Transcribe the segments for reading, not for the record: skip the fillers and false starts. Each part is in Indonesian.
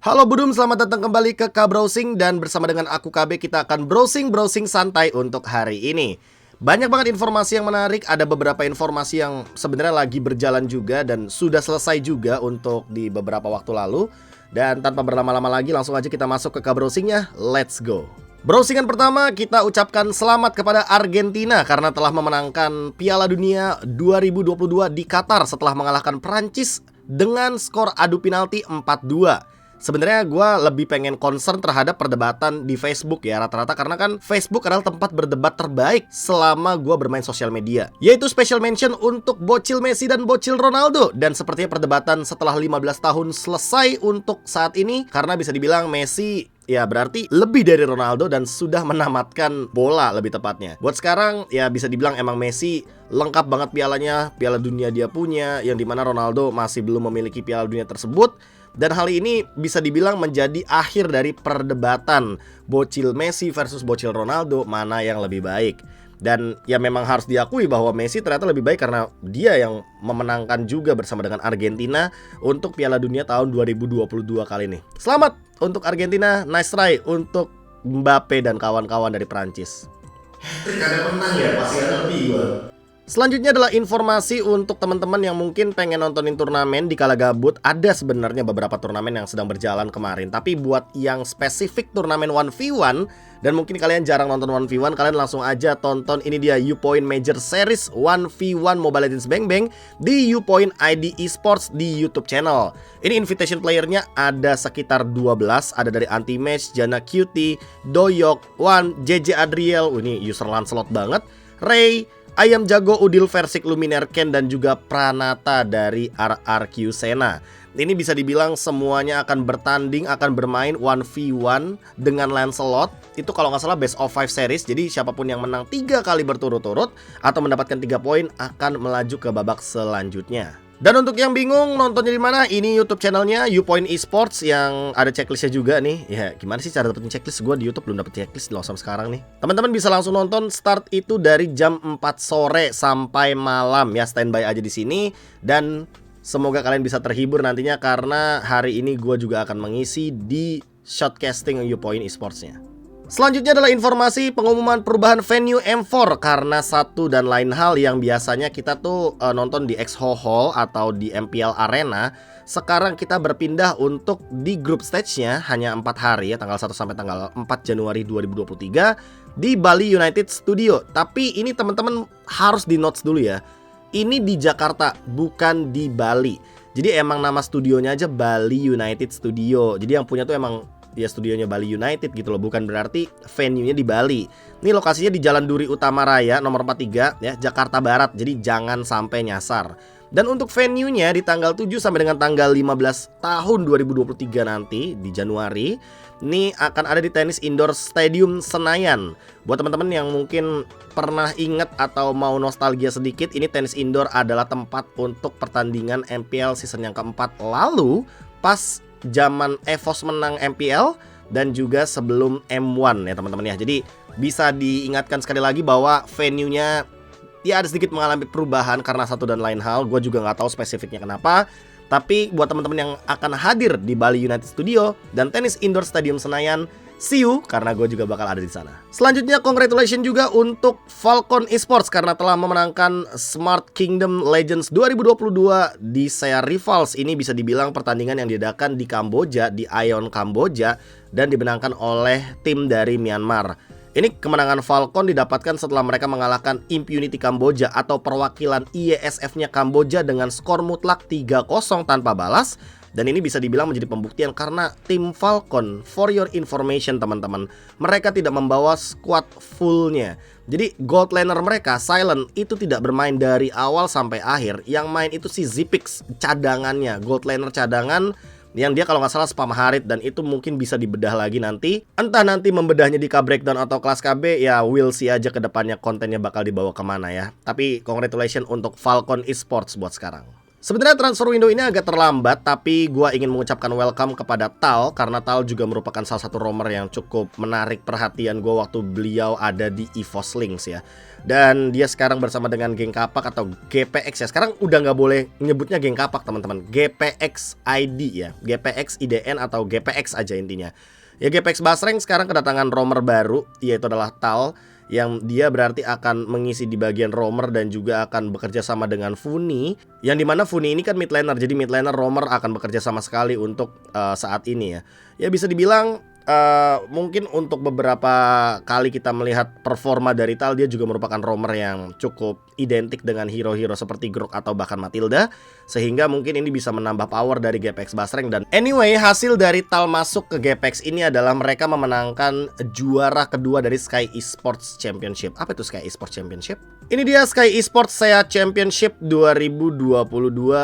Halo Budum, selamat datang kembali ke K-Browsing. Dan bersama dengan aku KB, kita akan browsing santai untuk hari ini. Banyak banget informasi yang menarik. Ada beberapa informasi yang sebenarnya lagi berjalan juga dan sudah selesai juga untuk di beberapa waktu lalu. Dan tanpa berlama-lama lagi, langsung aja kita masuk ke K-Browsingnya. Let's go. Browsingan pertama, kita ucapkan selamat kepada Argentina karena telah memenangkan Piala Dunia 2022 di Qatar setelah mengalahkan Prancis dengan skor adu penalti 4-2. Sebenarnya gue lebih pengen concern terhadap perdebatan di Facebook ya rata-rata, karena kan Facebook adalah tempat berdebat terbaik selama gue bermain sosial media, yaitu special mention untuk bocil Messi dan bocil Ronaldo. Dan sepertinya perdebatan setelah 15 tahun selesai untuk saat ini, karena bisa dibilang Messi ya berarti lebih dari Ronaldo dan sudah menamatkan bola lebih tepatnya. Buat sekarang ya bisa dibilang emang Messi lengkap banget pialanya, Piala Dunia dia punya, yang dimana Ronaldo masih belum memiliki Piala Dunia tersebut. Dan hal ini bisa dibilang menjadi akhir dari perdebatan bocil Messi versus bocil Ronaldo, mana yang lebih baik. Dan ya memang harus diakui bahwa Messi ternyata lebih baik karena dia yang memenangkan juga bersama dengan Argentina untuk Piala Dunia tahun 2022 kali ini. Selamat untuk Argentina, nice try untuk Mbappe dan kawan-kawan dari Prancis. Ada menang ya, pasti ada lebih gua. Selanjutnya adalah informasi untuk teman-teman yang mungkin pengen nontonin turnamen di kala gabut. Ada sebenarnya beberapa turnamen yang sedang berjalan kemarin, tapi buat yang spesifik turnamen 1v1 dan mungkin kalian jarang nonton 1v1, kalian langsung aja tonton ini dia Upoint Major Series 1v1 Mobile Legends Bang Bang di Upoint ID Esports di YouTube channel. Ini invitation playernya ada sekitar 12, ada dari Anti-Match, Jana Cutie, Doyok, Wan, JJ Adriel, ini user Lancelot banget, Ray, Ayam Jago, Udil Versik, Luminaire Ken, dan juga Pranata dari RRQ Sena. Ini bisa dibilang semuanya akan bertanding, akan bermain 1v1 dengan Lancelot. Itu kalau nggak salah best of 5 series. Jadi siapapun yang menang 3 kali berturut-turut atau mendapatkan 3 poin akan melaju ke babak selanjutnya. Dan untuk yang bingung nontonnya di mana, ini YouTube channelnya Upoint Esports yang ada checklistnya juga nih. Ya gimana sih cara dapetin checklist? Gue di YouTube belum dapet checklist loh sampai sekarang nih. Teman-teman bisa langsung nonton, start itu dari jam 4 sore sampai malam ya, standby aja di sini. Dan semoga kalian bisa terhibur nantinya karena hari ini gue juga akan mengisi di shotcasting Upoint Esportsnya. Selanjutnya adalah informasi pengumuman perubahan venue M4 karena satu dan lain hal yang biasanya kita tuh nonton di Expo Hall atau di MPL Arena. Sekarang kita berpindah untuk di group stage-nya hanya 4 hari ya, tanggal 1 sampai tanggal 4 Januari 2023 di Bali United Studio. Tapi ini teman-teman harus di notes dulu ya. Ini di Jakarta, bukan di Bali. Jadi emang nama studionya aja Bali United Studio. Jadi yang punya tuh emang ya studionya Bali United gitu loh, bukan berarti venue-nya di Bali. Ini lokasinya di Jalan Duri Utama Raya nomor 43 ya, Jakarta Barat. Jadi jangan sampai nyasar. Dan untuk venue-nya di tanggal 7 sampai dengan tanggal 15 tahun 2023 nanti di Januari, ini akan ada di Tenis Indoor Stadium Senayan. Buat teman-teman yang mungkin pernah ingat atau mau nostalgia sedikit, ini Tenis Indoor adalah tempat untuk pertandingan MPL season yang keempat lalu pas zaman EVOS menang MPL dan juga sebelum M1 ya teman-teman ya. Jadi bisa diingatkan sekali lagi bahwa venue-nya ya ada sedikit mengalami perubahan karena satu dan lain hal. Gue juga nggak tahu spesifiknya kenapa. Tapi buat teman-teman yang akan hadir di Bali United Studio dan Tenis Indoor Stadium Senayan, see you karena gue juga bakal ada di sana. Selanjutnya congratulations juga untuk Falcon Esports karena telah memenangkan Smart Kingdom Legends 2022 di Sea Rivals. Ini bisa dibilang pertandingan yang diadakan di Kamboja, di Ion Kamboja, dan dimenangkan oleh tim dari Myanmar. Ini kemenangan Falcon didapatkan setelah mereka mengalahkan Impunity Kamboja atau perwakilan IESF-nya Kamboja dengan skor mutlak 3-0 tanpa balas. Dan ini bisa dibilang menjadi pembuktian karena tim Falcon, for your information teman-teman, mereka tidak membawa squad fullnya. Jadi gold laner mereka, Silent, itu tidak bermain dari awal sampai akhir. Yang main itu si Zipix cadangannya, gold laner cadangan, yang dia kalau nggak salah spam Harit, dan itu mungkin bisa dibedah lagi nanti. Entah nanti membedahnya di K-Breakdown atau kelas KB, ya we'll see aja ke depannya kontennya bakal dibawa kemana ya. Tapi congratulations untuk Falcon Esports buat sekarang. Sebenarnya transfer window ini agak terlambat, tapi gua ingin mengucapkan welcome kepada Tal karena Tal juga merupakan salah satu romer yang cukup menarik perhatian gua waktu beliau ada di EVOS Links ya. Dan dia sekarang bersama dengan geng kapak atau GPX ya. Sekarang udah nggak boleh nyebutnya geng kapak teman-teman, GPX ID ya, GPX IDN atau GPX aja intinya. Ya GPX Basreng sekarang kedatangan romer baru, yaitu adalah Tal, yang dia berarti akan mengisi di bagian roamer dan juga akan bekerja sama dengan Funi, yang dimana Funi ini kan mid laner, jadi mid laner roamer akan bekerja sama sekali untuk saat ini ya. Ya bisa dibilang mungkin untuk beberapa kali kita melihat performa dari Tal, dia juga merupakan roamer yang cukup identik dengan hero-hero seperti Grok atau bahkan Matilda, sehingga mungkin ini bisa menambah power dari GPX Basreng. Dan anyway, hasil dari Tal masuk ke GPX ini adalah mereka memenangkan juara kedua dari Sky Esports Championship. Apa itu Sky Esports Championship? Ini dia Sky Esports SEA Championship 2022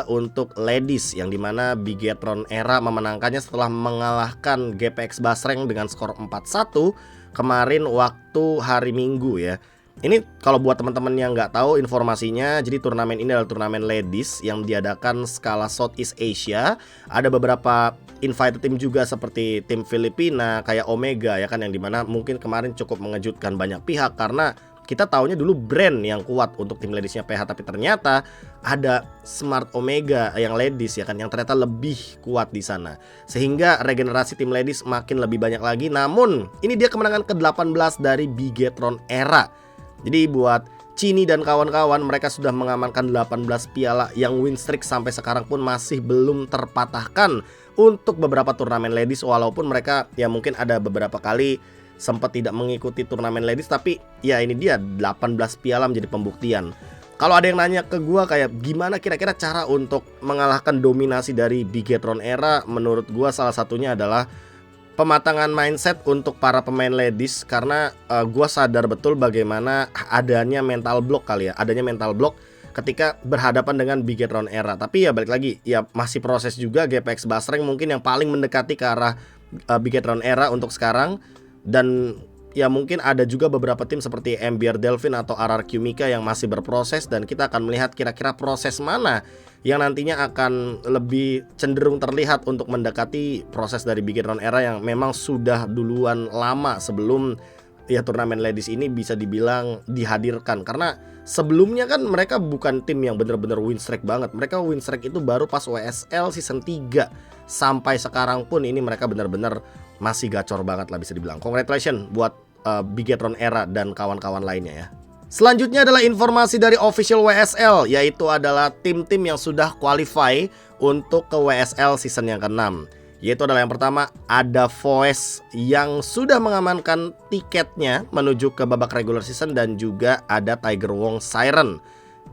untuk ladies, yang dimana Bigetron Era memenangkannya setelah mengalahkan GPX Basreng dengan skor 4-1 kemarin waktu hari Minggu ya. Ini kalau buat teman-teman yang nggak tahu informasinya, jadi turnamen ini adalah turnamen ladies yang diadakan skala Southeast Asia. Ada beberapa invited team juga seperti tim Filipina, kayak Omega ya kan, yang dimana mungkin kemarin cukup mengejutkan banyak pihak karena kita taunya dulu brand yang kuat untuk tim ladiesnya PH, tapi ternyata ada Smart Omega yang ladies ya kan, yang ternyata lebih kuat di sana, sehingga regenerasi tim ladies makin lebih banyak lagi. Namun ini dia kemenangan ke-18 dari Bigetron Era. Jadi buat Cini dan kawan-kawan, mereka sudah mengamankan 18 piala yang win streak sampai sekarang pun masih belum terpatahkan untuk beberapa turnamen ladies, walaupun mereka ya mungkin ada beberapa kali sempat tidak mengikuti turnamen ladies, tapi ya ini dia 18 piala menjadi pembuktian. Kalau ada yang nanya ke gua kayak gimana kira-kira cara untuk mengalahkan dominasi dari Bigetron Era, menurut gua salah satunya adalah pematangan mindset untuk para pemain ladies, karena gua sadar betul bagaimana adanya mental block kali ya, adanya mental block ketika berhadapan dengan Bigetron Era. Tapi ya balik lagi, ya masih proses juga. GPX Basreng mungkin yang paling mendekati ke arah Bigetron Era untuk sekarang. Dan ya mungkin ada juga beberapa tim seperti MBR Delvin atau RRQ Mika yang masih berproses, dan kita akan melihat kira-kira proses mana yang nantinya akan lebih cenderung terlihat untuk mendekati proses dari Bigetron Era yang memang sudah duluan lama sebelum ya turnamen ladies ini bisa dibilang dihadirkan. Karena sebelumnya kan mereka bukan tim yang bener-bener win streak banget. Mereka win streak itu baru pas WSL season 3. Sampai sekarang pun ini mereka bener-bener masih gacor banget lah bisa dibilang. Congratulations buat Bigetron Era dan kawan-kawan lainnya ya. Selanjutnya adalah informasi dari official WSL, yaitu adalah tim-tim yang sudah qualify untuk ke WSL season yang ke-6. Yaitu adalah yang pertama ada Voice yang sudah mengamankan tiketnya menuju ke babak regular season, dan juga ada Tiger Wong Siren.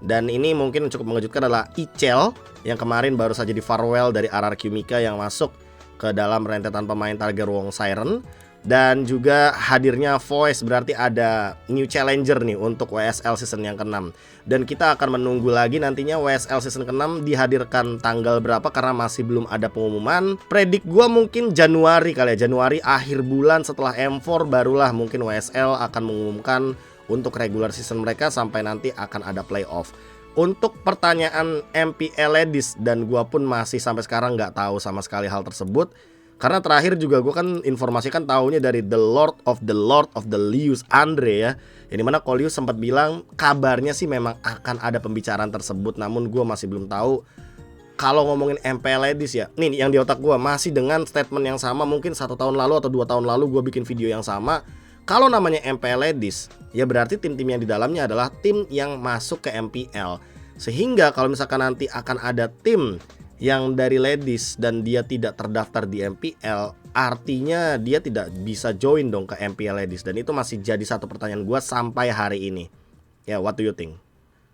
Dan ini mungkin cukup mengejutkan adalah Ichel yang kemarin baru saja di farewell dari RRQ Mika yang masuk ke dalam rentetan pemain Tiger Wong Siren. Dan juga hadirnya Voice berarti ada new challenger nih untuk WSL season yang ke-6. Dan kita akan menunggu lagi nantinya WSL season ke-6 dihadirkan tanggal berapa, karena masih belum ada pengumuman. Predik gua mungkin Januari kali ya, Januari akhir bulan setelah M4 barulah mungkin WSL akan mengumumkan untuk regular season mereka, sampai nanti akan ada playoff. Untuk pertanyaan MPL Ladies, dan gua pun masih sampai sekarang nggak tahu sama sekali hal tersebut. Karena terakhir juga gue kan informasikan tahunya dari the Lord of the Lius Andre ya, yang dimana Kolius sempat bilang kabarnya sih memang akan ada pembicaraan tersebut. Namun gue masih belum tahu. Kalau ngomongin MPL Ladies ya, nih yang di otak gue masih dengan statement yang sama. Mungkin 1 tahun lalu atau 2 tahun lalu gue bikin video yang sama. Kalau namanya MPL Ladies, ya berarti tim-tim yang di dalamnya adalah tim yang masuk ke MPL. Sehingga kalau misalkan nanti akan ada tim yang dari ladies dan dia tidak terdaftar di MPL, artinya dia tidak bisa join dong ke MPL Ladies. Dan itu masih jadi satu pertanyaan gue sampai hari ini. Ya, what do you think?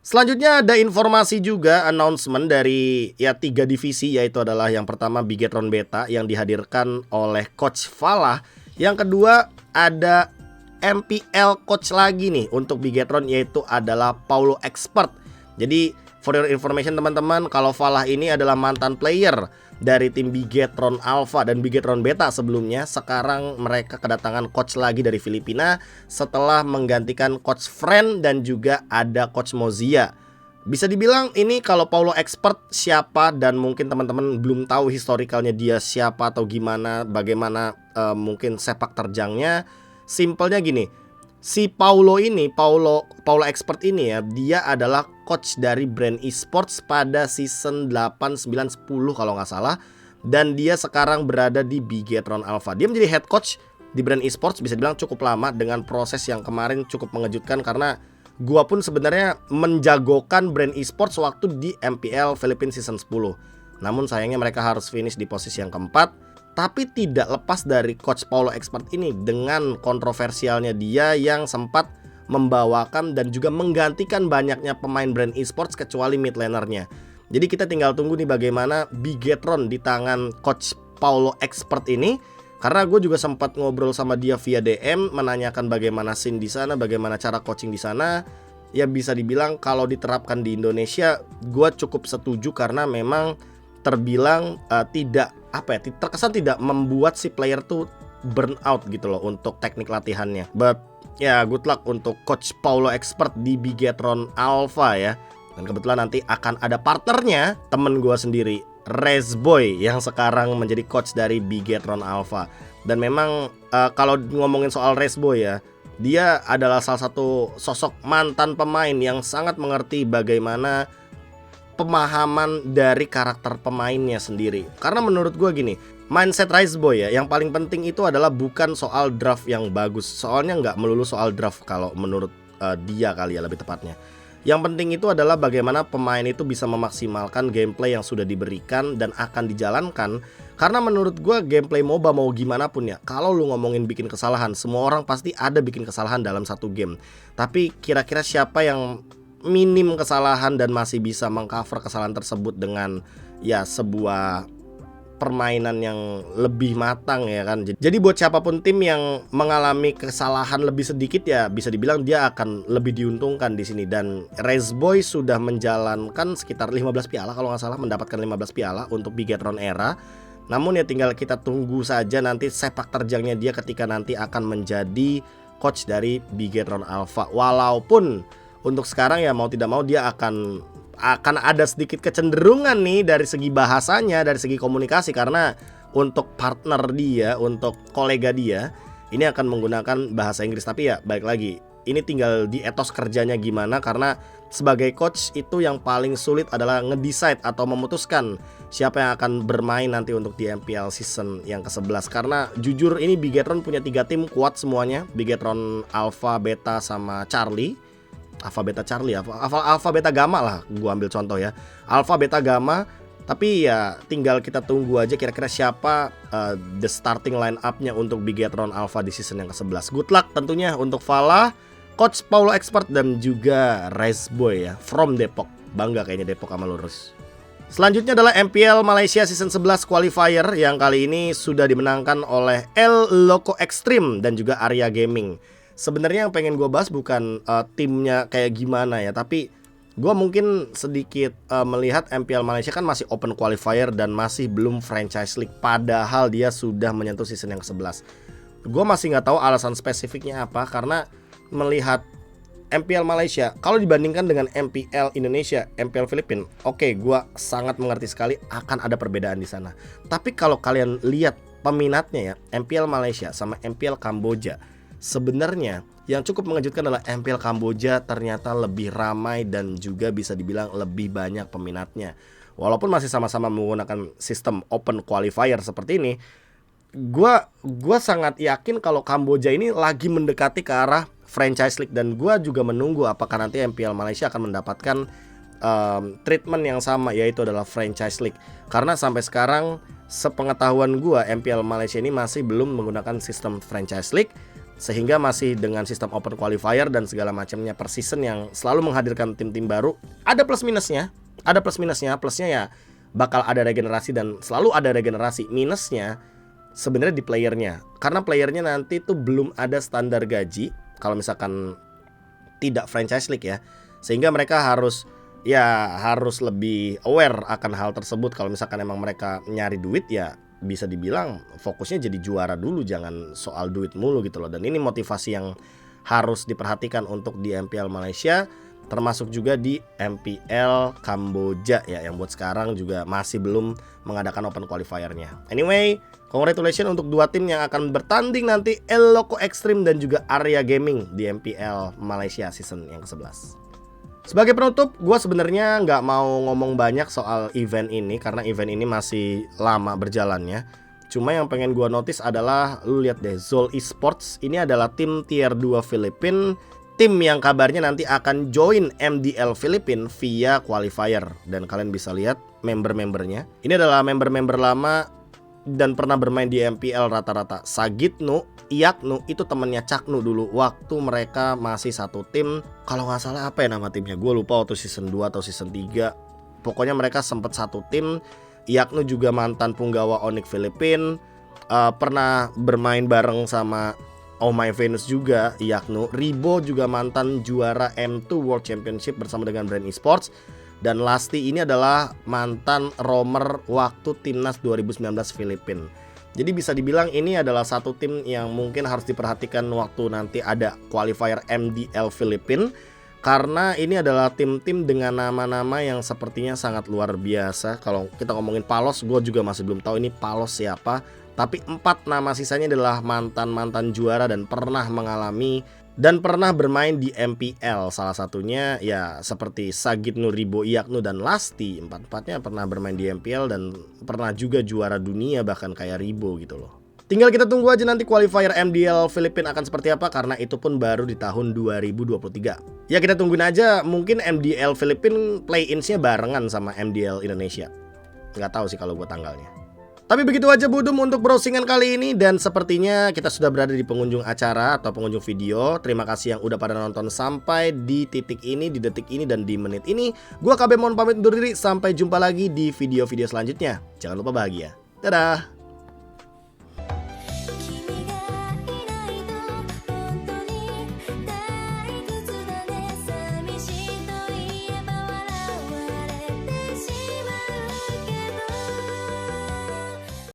Selanjutnya ada informasi juga, announcement dari ya 3 divisi, yaitu adalah yang pertama Bigetron Beta yang dihadirkan oleh Coach Falah. Yang kedua ada MPL Coach lagi nih untuk Bigetron, yaitu adalah Paulo Expert. Jadi for your information teman-teman, kalau Falah ini adalah mantan player dari tim Bigetron Alpha dan Bigetron Beta sebelumnya. Sekarang mereka kedatangan coach lagi dari Filipina setelah menggantikan coach Friend dan juga ada coach Mozia. Bisa dibilang ini kalau Paulo Expert siapa, dan mungkin teman-teman belum tahu historikalnya dia siapa atau gimana, bagaimana mungkin sepak terjangnya. Simpelnya gini, si Paulo Expert ini ya, dia adalah coach dari brand esports pada season 8, 9, 10 kalau nggak salah. Dan dia sekarang berada di Bigetron Alpha. Dia menjadi head coach di brand esports bisa dibilang cukup lama, dengan proses yang kemarin cukup mengejutkan, karena gua pun sebenarnya menjagokan brand esports waktu di MPL Philippines season 10. Namun sayangnya mereka harus finish di posisi yang keempat. Tapi tidak lepas dari coach Paulo Expert ini dengan kontroversialnya dia yang sempat membawakan dan juga menggantikan banyaknya pemain brand esports kecuali mid lanernya. Jadi kita tinggal tunggu nih bagaimana Bigetron di tangan coach Paulo Expert ini. Karena gue juga sempat ngobrol sama dia via DM, menanyakan bagaimana scene di sana, bagaimana cara coaching di sana. Ya bisa dibilang kalau diterapkan di Indonesia, gue cukup setuju karena memang terbilang terkesan tidak membuat si player tuh burn out gitu loh untuk teknik latihannya. But ya good luck untuk coach Paulo Expert di Bigetron Alpha ya. Dan kebetulan nanti akan ada partnernya, temen gue sendiri, Rezboy, yang sekarang menjadi coach dari Bigetron Alpha. Dan memang kalau ngomongin soal Rezboy ya, dia adalah salah satu sosok mantan pemain yang sangat mengerti bagaimana pemahaman dari karakter pemainnya sendiri. Karena menurut gue gini, mindset Rezboy ya, yang paling penting itu adalah bukan soal draft yang bagus. Soalnya nggak melulu soal draft kalau menurut dia kali ya lebih tepatnya. Yang penting itu adalah bagaimana pemain itu bisa memaksimalkan gameplay yang sudah diberikan dan akan dijalankan. Karena menurut gue gameplay MOBA mau gimana pun ya, kalau lu ngomongin bikin kesalahan, semua orang pasti ada bikin kesalahan dalam satu game. Tapi kira-kira siapa yang minim kesalahan dan masih bisa mengcover kesalahan tersebut dengan ya sebuah permainan yang lebih matang ya kan. Jadi buat siapapun tim yang mengalami kesalahan lebih sedikit ya bisa dibilang dia akan lebih diuntungkan di sini. Dan Rezboy sudah menjalankan sekitar 15 piala kalau nggak salah, mendapatkan 15 piala untuk Bigetron era. Namun ya tinggal kita tunggu saja nanti sepak terjangnya dia ketika nanti akan menjadi coach dari Bigetron Alpha. Walaupun untuk sekarang ya mau tidak mau dia akan ada sedikit kecenderungan nih dari segi bahasanya, dari segi komunikasi, karena untuk partner dia, untuk kolega dia, ini akan menggunakan bahasa Inggris. Tapi ya baik lagi, ini tinggal di etos kerjanya gimana, karena sebagai coach itu yang paling sulit adalah ngedecide atau memutuskan siapa yang akan bermain nanti untuk di MPL season yang ke-11. Karena jujur ini Bigetron punya 3 tim kuat semuanya, Bigetron Alpha, Beta, sama Charlie. Alpha Beta Charlie, Alpha Beta Gamma lah, gua ambil contoh ya, Alpha Beta Gamma. Tapi ya tinggal kita tunggu aja kira-kira siapa the starting line up-nya untuk Bigetron Alpha di season yang ke-11. Good luck tentunya untuk Fala, coach Paulo Expert, dan juga Rezboy ya, from Depok. Bangga kayaknya Depok sama lurus. Selanjutnya adalah MPL Malaysia Season 11 Qualifier yang kali ini sudah dimenangkan oleh El Loco Extreme dan juga Arya Gaming. Sebenarnya yang pengen gue bahas bukan timnya kayak gimana ya, tapi gue mungkin sedikit melihat MPL Malaysia kan masih open qualifier dan masih belum franchise league, padahal dia sudah menyentuh season yang ke-11. Gue masih nggak tahu alasan spesifiknya apa, karena melihat MPL Malaysia kalau dibandingkan dengan MPL Indonesia, MPL Filipina, oke, gue sangat mengerti sekali akan ada perbedaan di sana. Tapi kalau kalian lihat peminatnya ya, MPL Malaysia sama MPL Kamboja, sebenarnya yang cukup mengejutkan adalah MPL Kamboja ternyata lebih ramai dan juga bisa dibilang lebih banyak peminatnya. Walaupun masih sama-sama menggunakan sistem open qualifier seperti ini, gua sangat yakin kalau Kamboja ini lagi mendekati ke arah franchise league. Dan gua juga menunggu apakah nanti MPL Malaysia akan mendapatkan treatment yang sama, yaitu adalah franchise league. Karena sampai sekarang sepengetahuan gua MPL Malaysia ini masih belum menggunakan sistem franchise league, sehingga masih dengan sistem open qualifier dan segala macamnya per season yang selalu menghadirkan tim-tim baru. Ada plus minusnya, plusnya ya bakal ada regenerasi dan selalu ada regenerasi. Minusnya sebenarnya di playernya, karena playernya nanti tuh belum ada standar gaji kalau misalkan tidak franchise league ya, sehingga mereka harus lebih aware akan hal tersebut. Kalau misalkan emang mereka nyari duit ya bisa dibilang fokusnya jadi juara dulu, jangan soal duit mulu gitu loh. Dan ini motivasi yang harus diperhatikan untuk di MPL Malaysia. termasuk juga di MPL Kamboja ya, yang buat sekarang juga masih belum mengadakan open qualifiernya. Anyway, congratulations untuk dua tim yang akan bertanding nanti, El Loco Extreme dan juga Arya Gaming di MPL Malaysia season yang ke-11. Sebagai penutup, gue sebenarnya nggak mau ngomong banyak soal event ini karena event ini masih lama berjalannya. Cuma yang pengen gue notice adalah, lu lihat deh, Zol Esports ini adalah tim tier 2 Filipina, tim yang kabarnya nanti akan join MDL Filipina via qualifier. Dan kalian bisa lihat member-membernya. Ini adalah member-member lama dan pernah bermain di MPL rata-rata. Sagitnu, Iaknu itu temennya Caknu dulu waktu mereka masih satu tim. Kalau nggak salah apa ya nama timnya, gue lupa waktu season 2 atau season 3. Pokoknya mereka sempat satu tim. Iaknu juga mantan punggawa Onyx Filipina, pernah bermain bareng sama Oh My Venus juga Iaknu. Ribo juga mantan juara M2 World Championship bersama dengan Brand Esports. Dan Lasti ini adalah mantan romer waktu Timnas 2019 Filipina. Jadi bisa dibilang ini adalah satu tim yang mungkin harus diperhatikan waktu nanti ada qualifier MDL Filipina. Karena ini adalah tim-tim dengan nama-nama yang sepertinya sangat luar biasa. Kalau kita ngomongin Palos, gue juga masih belum tahu ini Palos siapa. Tapi 4 nama sisanya adalah mantan-mantan juara dan pernah mengalami dan pernah bermain di MPL. Salah satunya ya seperti Sagitnu, Ribo, Iaknu, dan Lasti. 4-4-nya pernah bermain di MPL dan pernah juga juara dunia bahkan kayak Ribo gitu loh. Tinggal kita tunggu aja nanti qualifier MDL Filipina akan seperti apa, karena itu pun baru di tahun 2023. Ya kita tungguin aja, mungkin MDL Filipina play-ins-nya barengan sama MDL Indonesia. Nggak tahu sih kalau buat tanggalnya. Tapi begitu aja Budum untuk browsingan kali ini. Dan sepertinya kita sudah berada di penghujung acara atau penghujung video. Terima kasih yang udah pada nonton sampai di titik ini, di detik ini, dan di menit ini. Gua KB mohon pamit undur diri. Sampai jumpa lagi di video-video selanjutnya. Jangan lupa bahagia. Dadah.